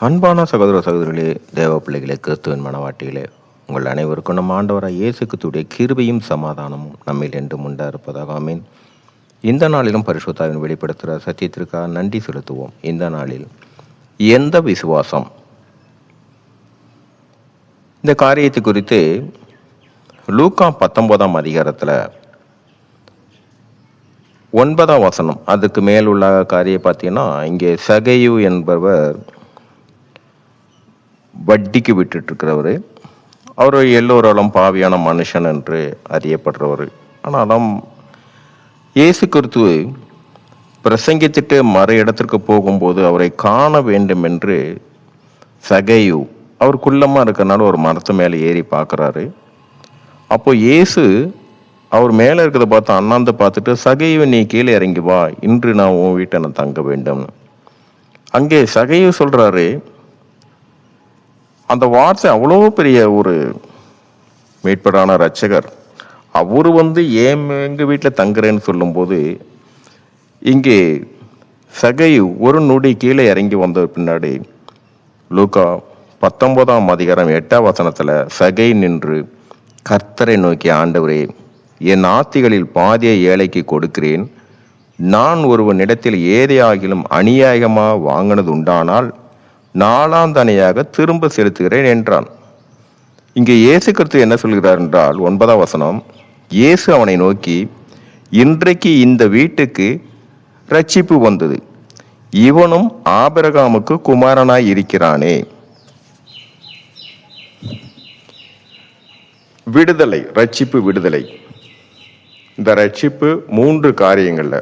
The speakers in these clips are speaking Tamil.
அன்பான சகோதர சகோதரிகளே, தேவ பிள்ளைகளே, கிறிஸ்துவின் மனவாட்டிகளே, உங்கள் அனைவருக்கும் நம் ஆண்டவராய் இயேசு கிறிஸ்துவுடைய கிருபையும் சமாதானமும் நம்மில் என்றும் உண்டா இருப்பதாக. ஆமீன். இந்த நாளிலும் பரிசுத்தாவின் வெளிப்படுத்துகிற சத்தியத்திற்காக நன்றி செலுத்துவோம். இந்த நாளில் எந்த விசுவாசம், இந்த காரியத்தை குறித்து லூக்கா 19ஆம் அதிகாரத்தில் 9ஆம் வசனம் அதுக்கு மேலுள்ள காரியம் பார்த்தீங்கன்னா, இங்கே சகையு என்பவர் வட்டிக்கு விட்டுட்டு இருக்கிறவர். அவர் எல்லோராலும் பாவியான மனுஷன் என்று அறியப்படுறவர். ஆனாலும் இயேசு கிறிஸ்து பிரசங்கித்துட்டு மறு இடத்திற்கு போகும்போது அவரை காண வேண்டும் என்று சகையு, அவர் குள்ளமாக இருக்கிறனால ஒரு மரத்து மேலே ஏறி பார்க்குறாரு. அப்போ இயேசு அவர் மேலே இருக்கிறத பார்த்து அண்ணாந்து பார்த்துட்டு, சகையு நீ கீழே இறங்கி வா, இன்று நான் உன் வீட்டை நான் தங்க வேண்டும். அங்கே சகையு சொல்கிறாரு, அந்த வார்த்தை அவ்வளோ பெரிய ஒரு மீட்பரான ரட்சகர், அவர் ஏன் எங்கள் வீட்டில் தங்குறேன்னு சொல்லும்போது, இங்கே சகையு ஒரு நொடி கீழே இறங்கி வந்த பின்னாடி லூக்கா 19ஆம் அதிகாரம் 8ஆம் வசனத்தில் சகை நின்று கர்த்தரை நோக்கி, ஆண்டவரே, என் ஆத்திகளில் பாதியை ஏழைக்கு கொடுக்கிறேன். நான் ஒருவனிடத்தில் ஏதையாகிலும் அநியாயமாக வாங்கினது உண்டானால் 4ஆம் தனியாக திரும்ப செலுத்துகிறேன் என்றான். இங்கே இயேசு கிறிஸ்து என்ன சொல்கிறார் என்றால், 9ஆம் வசனம், இயேசு அவனை நோக்கி, இன்றைக்கு இந்த வீட்டுக்கு ரட்சிப்பு வந்தது, இவனும் ஆபிரகாமுக்கு குமாரனாய் இருக்கிறானே. விடுதலை, ரட்சிப்பு, விடுதலை. இந்த ரட்சிப்பு 3 காரியங்கள்ல,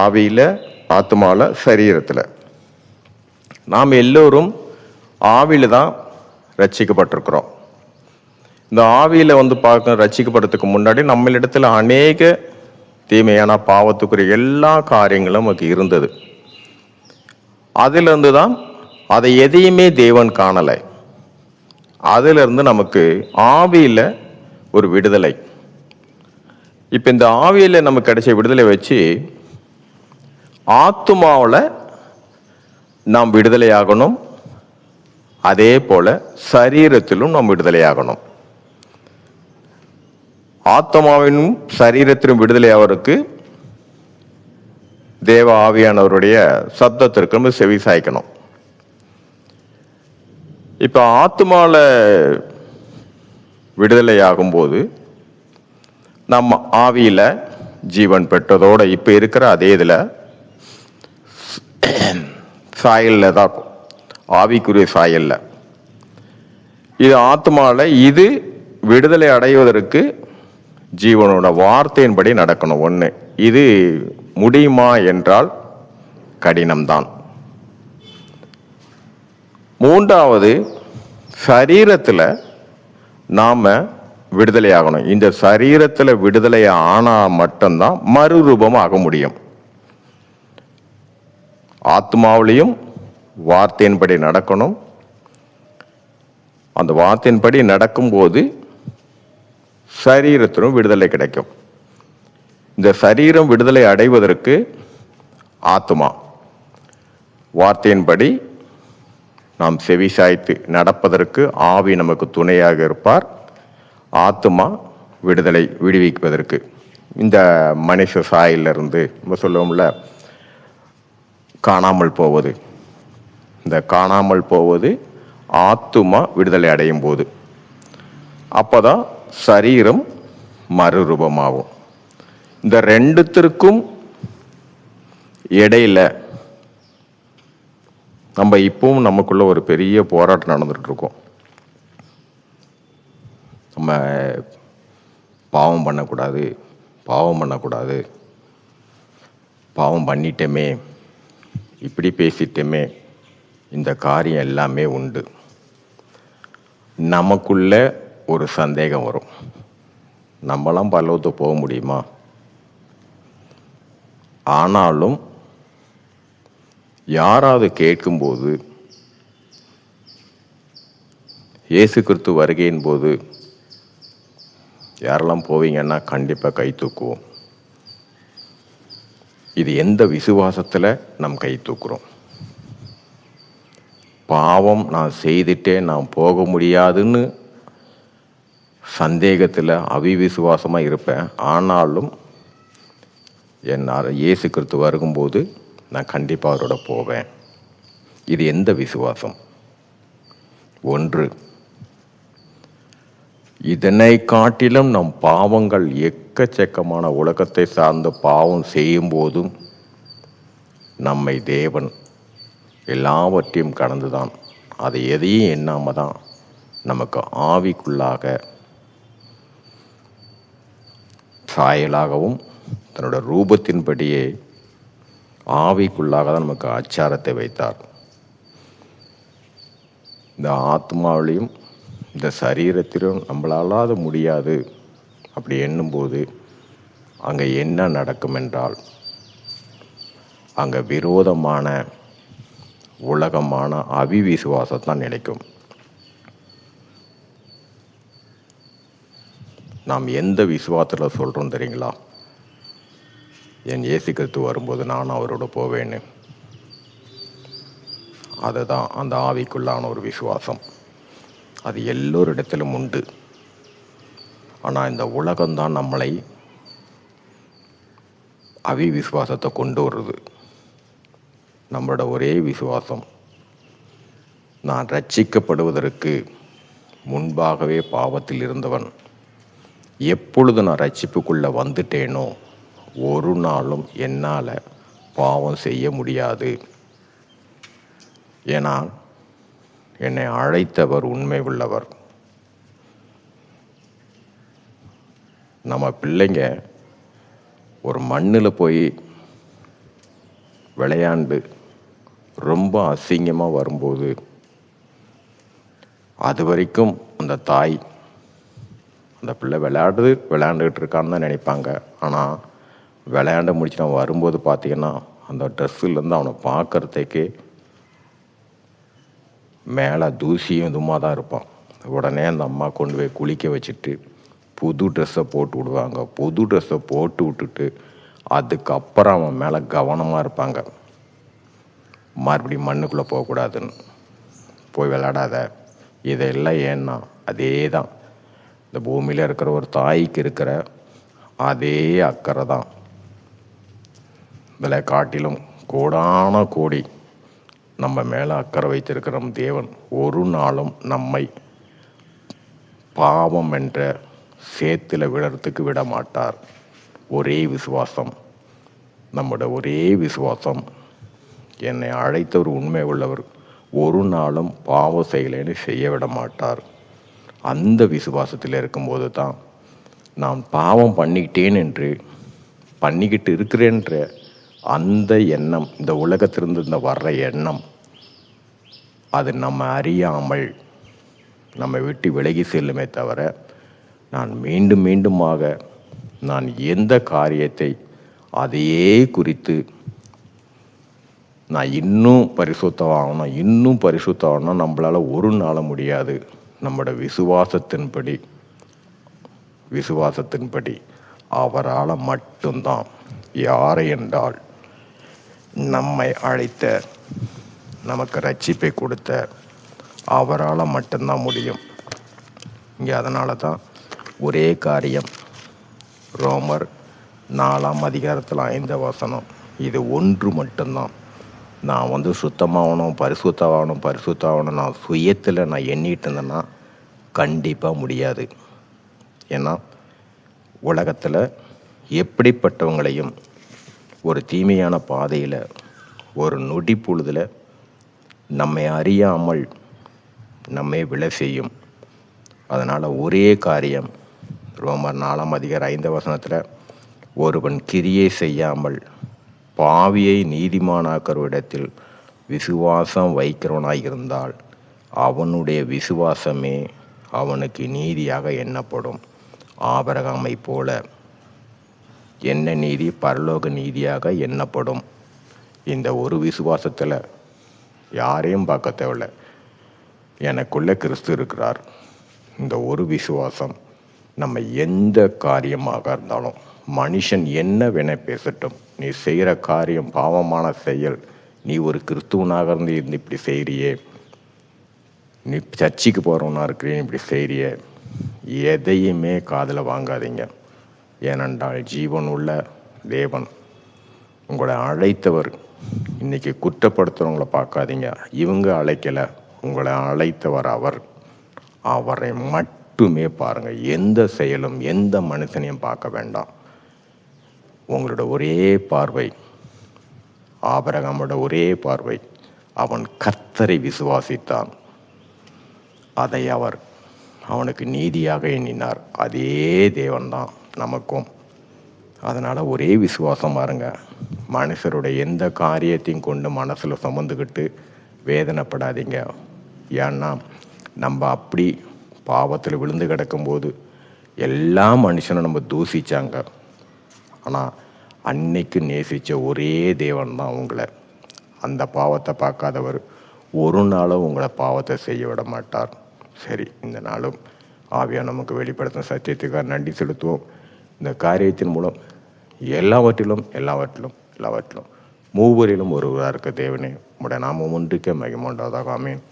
ஆவியில, ஆத்மால, சரீரத்தில். நாம் எல்லோரும் ஆவியில் தான் ரட்சிக்கப்பட்டிருக்கிறோம். இந்த ஆவியில் பார்க்க ரட்சிக்கப்படுறதுக்கு முன்னாடி நம்மளிடத்தில் அநேக தீமையான பாவத்துக்குரிய எல்லா காரியங்களும் நமக்கு இருந்தது. அதிலிருந்து தான் அதை எதையுமே தேவன் காணலை. அதிலிருந்து நமக்கு ஆவியில் ஒரு விடுதலை. இப்போ இந்த ஆவியில் நமக்கு கிடைச்ச விடுதலை வச்சு ஆத்துமாவில் நாம் விடுதலையாகணும். அதே போல சரீரத்திலும் நாம் விடுதலையாகணும். ஆத்மாவினும் சரீரத்திலும் விடுதலையாவதற்கு தேவ ஆவியானவருடைய சப்தத்திற்கு நம்ம செவி சாய்க்கணும். இப்போ ஆத்மாவில் விடுதலையாகும்போது நம்ம ஆவியில் ஜீவன் பெற்றதோட இப்போ இருக்கிற அதே இதில் சாயலில் தான், ஆவிக்குரிய சாயலில். இது ஆத்மாவில் இது விடுதலை அடைவதற்கு ஜீவனோட வார்த்தையின்படி நடக்கணும். ஒன்று, இது முடியுமா என்றால் கடினம்தான். 3வது, சரீரத்தில் நாம் விடுதலை ஆகணும். இந்த சரீரத்தில் விடுதலை ஆனால் மட்டும்தான் மறுரூபம் ஆக முடியும். ஆத்மாவிலையும் வார்த்தையின்படி நடக்கணும். அந்த வார்த்தையின்படி நடக்கும்போது சரீரத்திலும் விடுதலை கிடைக்கும். இந்த சரீரம் விடுதலை அடைவதற்கு ஆத்மா வார்த்தையின்படி நாம் செவி சாய்த்து நடப்பதற்கு ஆவி நமக்கு துணையாக இருப்பார். ஆத்மா விடுவிப்பதற்கு இந்த மனுஷ சாயிலிருந்து நம்ம சொல்லுவோம்ல, காணாமல் போவது. இந்த காணாமல் போவது ஆத்துமா விடுதலை அடையும் போது. அப்போதான் சரீரம் மறுரூபமாகும். இந்த 2த்திற்கும் இடையில நம்ம இப்பவும் நமக்குள்ள ஒரு பெரிய போராட்டம் நடந்துட்டு இருக்கோம். நம்ம பாவம் பண்ணக்கூடாது, பாவம் பண்ணக்கூடாது, பாவம் பண்ணிட்டோமே, இப்படி பேசிட்டோமே, இந்த காரியம் எல்லாமே உண்டு. நமக்குள்ள ஒரு சந்தேகம் வரும், நம்மளாம் பரலோகத்துக்கு போக முடியுமா? ஆனாலும் யாராவது கேட்கும்போது, இயேசு கிறிஸ்து வருகையின் போது யாரெல்லாம் போவீங்கன்னா கண்டிப்பாக கை தூக்குவோம். இது எந்த விசுவாசத்தில் நம் கை தூக்குறோம்? பாவம் நான் செய்துட்டே நான் போக முடியாதுன்னு சந்தேகத்தில் அவிவிசுவாசமாக இருப்பேன். ஆனாலும் என்னால் இயேசு கிறிஸ்து வருகும்போது நான் கண்டிப்பாக அவரோட போவேன். இது எந்த விசுவாசம்? ஒன்று, இதனை காட்டிலும் நம் பாவங்கள் எக்கச்சக்கமான உலகத்தை சார்ந்த பாவம் செய்யும் போதும் நம்மை தேவன் எல்லாவற்றையும் கடந்துதான், அதை எதையும் எண்ணாம தான் நமக்கு ஆவிக்குள்ளாக சாயலாகவும் தன்னோட ரூபத்தின்படியே ஆவிக்குள்ளாக தான் நமக்கு அச்சாரத்தை வைத்தார். இந்த ஆத்மாவிலையும் இந்த சரீரத்திலும் நம்மளால அது முடியாது அப்படி எண்ணும்போது அங்கே என்ன நடக்கும் என்றால், அங்கே விரோதமான உலகமான அவிவிசுவாசத்தான் நினைக்கும். நாம் எந்த விசுவாசத்தில் சொல்கிறோம் தெரியுங்களா? என் இயேசு கிறிஸ்து வரும்போது நான் அவரோட போவேன்னு. அதுதான் அந்த ஆவிக்குள்ளான ஒரு விசுவாசம். அது எல்லோரிடத்திலும் உண்டு. ஆனால் இந்த உலகம்தான் நம்மளை அவிவிசுவாசத்தை கொண்டு வருது. நம்மளோட ஒரே விசுவாசம், நான் ரட்சிக்கப்படுவதற்கு முன்பாகவே பாவத்தில் இருந்தவன். எப்பொழுது நான் ரட்சிப்புக்குள்ளே வந்துட்டேனோ ஒரு நாளும் என்னால் பாவம் செய்ய முடியாது. ஏன்னா என்னை அழைத்தவர் உண்மை உள்ளவர். நம்ம பிள்ளைங்க ஒரு மண்ணில் போய் விளையாண்டு ரொம்ப அசிங்கமாக வரும்போது அது வரைக்கும் அந்த தாய் அந்த பிள்ளை விளையாண்டுக்கிட்டு இருக்கான்னு தான் நினைப்பாங்க. ஆனால் விளையாண்டு முடிச்சு அவன் வரும்போது பார்த்தீங்கன்னா அந்த ட்ரெஸ்ஸுலேருந்து அவனை பார்க்குறதுக்கே மேலே தூசியும் இதுமாக தான் இருப்பான். உடனே அந்த அம்மா கொண்டு போய் குளிக்க வச்சுட்டு புது ட்ரெஸ்ஸை போட்டு விடுவாங்க. புது ட்ரெஸ்ஸை போட்டு விட்டுட்டு அதுக்கப்புறம் அவன் மேலே கவனமாக இருப்பாங்க. மறுபடியும் மண்ணுக்குள்ளே போகக்கூடாதுன்னு, போய் விளையாடாத. இதெல்லாம் ஏன்னா அதே தான் இந்த பூமியில் இருக்கிற ஒரு தாய்க்கு இருக்கிற அதே அக்கறை தான். இதில் காட்டிலும் கோடான கோடி நம்ம மேலே அக்கறை வைத்திருக்கிற நம் தேவன் ஒரு நாளும் நம்மை பாவம் என்ற சேத்துல விழறதுக்கு விட மாட்டார். ஒரே விசுவாசம், நம்மளோட ஒரே விசுவாசம், என்னை அழைத்தவர் உண்மை உள்ளவர், ஒரு நாளும் பாவ செயலேன்னு செய்ய விட மாட்டார். அந்த விசுவாசத்தில் இருக்கும்போது தான் நான் பாவம் பண்ணிக்கிட்டு இருக்கிறேன்ற அந்த எண்ணம், இந்த உலகத்திலிருந்து வர்ற எண்ணம், அது நம்ம அறியாமல் நம்மை விட்டு விலகி செல்லுமே தவிர, நான் மீண்டும் மீண்டுமாக நான் எந்த காரியத்தை அதையே குறித்து நான் இன்னும் பரிசுத்தமாகணும் நம்மளால் ஒரு நாள் முடியாது. நம்மளோட விசுவாசத்தின்படி அவரால் மட்டும்தான். யாரை என்றால் நம்மை அழைத்த, நமக்கு ரட்சிப்பை கொடுத்த அவரால் மட்டும்தான் முடியும். இங்கே அதனால தான் ஒரே காரியம், ரோமர் 4 அதிகாரத்தில் 5 வசனம், இது ஒன்று மட்டும்தான். நான் சுத்தமாகணும் பரிசுத்தமாகணும் நான் சுயத்தில் நான் எண்ணிட்டு இருந்தேன்னா கண்டிப்பாக முடியாது. ஏன்னா உலகத்தில் எப்படிப்பட்டவங்களையும் ஒரு தீமையான பாதையில் ஒரு நொடி பொழுதில் நம்மை அறியாமல் நம்மை விழ செய்யும். அதனால் ஒரே காரியம், ரோமர் 4 அதிகாரம் 5 வசனத்தில், ஒருவன் கிரியை செய்யாமல் பாவியை நீதிமானாக்கிறவிடத்தில் விசுவாசம் வைக்கிறவனாய் இருந்தால் அவனுடைய விசுவாசமே அவனுக்கு நீதியாக எண்ணப்படும். ஆபிரகாமை போல என்ன நீதி? பரலோக நீதியாக எண்ணப்படும். இந்த ஒரு விசுவாசத்தில் யாரையும் பார்க்க தேவையில்லை, எனக்குள்ளே கிறிஸ்து இருக்கிறார். இந்த ஒரு விசுவாசம் நம்ம எந்த காரியமாக இருந்தாலும், மனுஷன் என்ன வேண பேசட்டும், நீ செய்கிற காரியம் பாவமான செயல், நீ ஒரு கிறிஸ்துவனாக இருந்து இப்படி செய்கிறியே, நீ சர்ச்சுக்கு போகிறவனா இருக்கிறேன் இப்படி செய்கிறிய, எதையுமே காதில் வாங்காதீங்க. ஏனென்றால் ஜீவன் உள்ள தேவன் உங்களை அழைத்தவர். இன்னைக்கு குற்றப்படுத்துகிறவங்கள பார்க்காதீங்க. இவங்க அழைக்கலை, உங்களை அழைத்தவர் அவர். அவரை மட்டுமே பாருங்க. எந்த செயலும் எந்த மனுஷனையும் பார்க்க வேண்டாம். உங்களோட ஒரே பார்வை, ஆபிரகாமோட ஒரே பார்வை, அவன் கர்த்தரை விசுவாசித்தான், அதை அவர் அவனுக்கு நீதியாக எண்ணினார். அதே தேவன்தான் நமக்கும். அதனால் ஒரே விசுவாசம் பாருங்க. மனுஷருடைய எந்த காரியத்தையும் கொண்டு மனசில் சுமந்துக்கிட்டு வேதனைப்படாதீங்க. ஏன்னா நம்ம அப்படி பாவத்தில் விழுந்து கிடக்கும்போது எல்லா மனுஷனும் நம்ம தூசிச்சாங்க. ஆனால் அன்னைக்கு நேசித்த ஒரே தேவன் தான் உங்களை. அந்த பாவத்தை பார்க்காதவர் ஒரு நாளும் உங்களை பாவத்தை செய்ய விட மாட்டார். சரி, இந்த நாளும் ஆவியாக நமக்கு வெளிப்படுத்தும் சத்தியத்துக்காக நன்றி செலுத்துவோம். இந்த காரியத்தின் மூலம் எல்லாவற்றிலும் மூவரிலும் ஒருவராக இருக்க தேவனே, உடைய நாமம் ஒன்றுக்கே மகிமை உண்டாவதாக. ஆமென்.